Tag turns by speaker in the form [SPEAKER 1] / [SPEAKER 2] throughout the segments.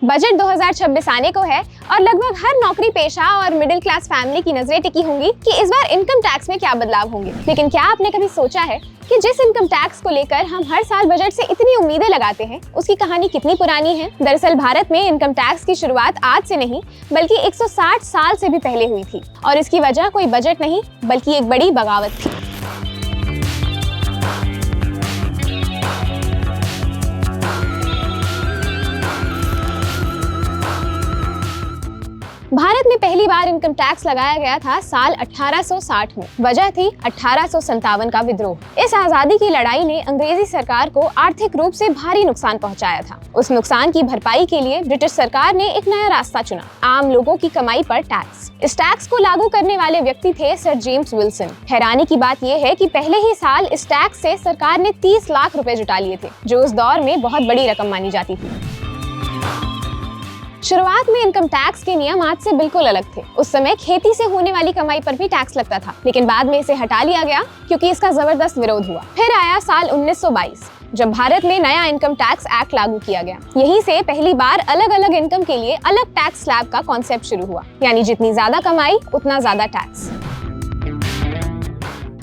[SPEAKER 1] Budget 2026 आने को है और लगभग हर नौकरी पेशा और मिडिल क्लास फैमिली की नजरें टिकी होंगी कि इस बार इनकम टैक्स में क्या बदलाव होंगे। लेकिन क्या आपने कभी सोचा है कि जिस इनकम टैक्स को लेकर हम हर साल बजट से इतनी उम्मीदें लगाते हैं, उसकी कहानी कितनी पुरानी है? दरअसल भारत में इनकम टैक्स की शुरुआत आज से नहीं बल्कि 160 साल से भी पहले हुई थी और इसकी वजह कोई बजट नहीं बल्कि एक बड़ी बगावत थी। भारत में पहली बार इनकम टैक्स लगाया गया था साल 1860 में। वजह थी 1857 का विद्रोह। इस आजादी की लड़ाई ने अंग्रेजी सरकार को आर्थिक रूप से भारी नुकसान पहुंचाया था। उस नुकसान की भरपाई के लिए ब्रिटिश सरकार ने एक नया रास्ता चुना, आम लोगों की कमाई पर टैक्स। इस टैक्स को लागू करने वाले व्यक्ति थे सर जेम्स विल्सन। हैरानी की बात यह है कि पहले ही साल इस टैक्स से सरकार ने 30 लाख रुपए जुटा लिए थे, जो उस दौर में बहुत बड़ी रकम मानी जाती थी। शुरुआत में इनकम टैक्स के नियम आज से बिल्कुल अलग थे। उस समय खेती से होने वाली कमाई पर भी टैक्स लगता था, लेकिन बाद में इसे हटा लिया गया क्योंकि इसका जबरदस्त विरोध हुआ। फिर आया साल 1922 जब भारत में नया इनकम टैक्स एक्ट लागू किया गया। यहीं से पहली बार अलग अलग इनकम के लिए अलग टैक्स स्लैब का कॉन्सेप्ट शुरू हुआ, यानी जितनी ज्यादा कमाई उतना ज्यादा टैक्स।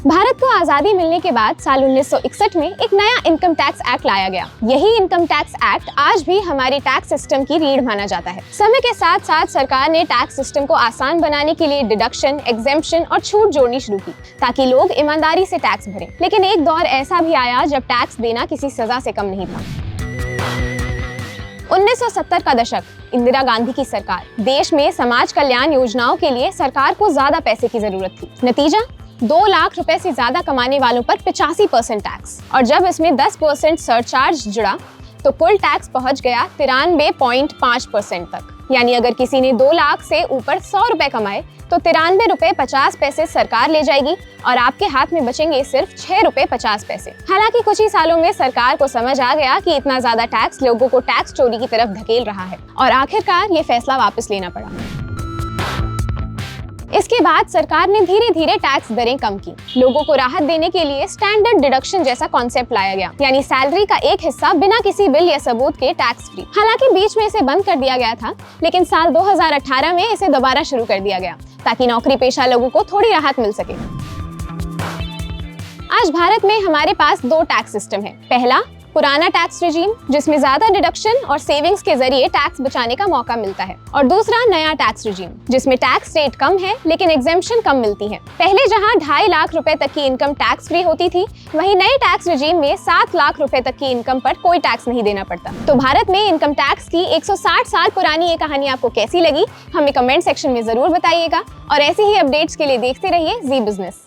[SPEAKER 1] भारत को आजादी मिलने के बाद साल 1961 में एक नया इनकम टैक्स एक्ट लाया गया। यही इनकम टैक्स एक्ट आज भी हमारे टैक्स सिस्टम की रीढ़ माना जाता है। समय के साथ साथ सरकार ने टैक्स सिस्टम को आसान बनाने के लिए डिडक्शन, एग्जेम्पशन और छूट जोड़नी शुरू की ताकि लोग ईमानदारी से टैक्स भरें। लेकिन एक दौर ऐसा भी आया जब टैक्स देना किसी सजा से कम नहीं था। 1970 का दशक, इंदिरा गांधी की सरकार। देश में समाज कल्याण योजनाओं के लिए सरकार को ज्यादा पैसे की जरूरत थी। नतीजा 2 लाख रुपए से ज्यादा कमाने वालों पर 85% टैक्स, और जब इसमें 10% सरचार्ज जुड़ा तो कुल टैक्स पहुंच गया 93.5% तक। यानी अगर किसी ने 2 लाख से ऊपर 100 रुपए कमाए तो 93 रुपए 50 पैसे सरकार ले जाएगी और आपके हाथ में बचेंगे सिर्फ 6 रुपए 50 पैसे। हालांकि कुछ ही सालों में सरकार को समझ आ गया कि इतना ज्यादा टैक्स लोगों को टैक्स चोरी की तरफ धकेल रहा है और आखिरकार ये फैसला वापस लेना पड़ा। इसके बाद सरकार ने धीरे धीरे टैक्स दरें कम की। लोगों को राहत देने के लिए स्टैंडर्ड डिडक्शन जैसा कॉन्सेप्ट लाया गया, यानी सैलरी का एक हिस्सा बिना किसी बिल या सबूत के टैक्स फ्री। हालांकि बीच में इसे बंद कर दिया गया था, लेकिन साल 2018 में इसे दोबारा शुरू कर दिया गया ताकि नौकरी पेशा लोगों को थोड़ी राहत मिल सके। आज भारत में हमारे पास 2 टैक्स सिस्टम है। पहला, पुराना टैक्स रिजीम जिसमें ज्यादा डिडक्शन और सेविंग्स के जरिए टैक्स बचाने का मौका मिलता है, और दूसरा नया टैक्स रिजीम जिसमें टैक्स रेट कम है लेकिन एग्जेम्पशन कम मिलती है। पहले जहां 2.5 लाख रुपए तक की इनकम टैक्स फ्री होती थी, वहीं नए टैक्स रिजीम में 7 लाख रुपए तक की इनकम पर कोई टैक्स नहीं देना पड़ता। तो भारत में इनकम टैक्स की 160 साल पुरानी ये कहानी आपको कैसी लगी, हमें कमेंट सेक्शन में जरूर बताइएगा और ऐसे ही अपडेट्स के लिए देखते रहिए जी बिजनेस।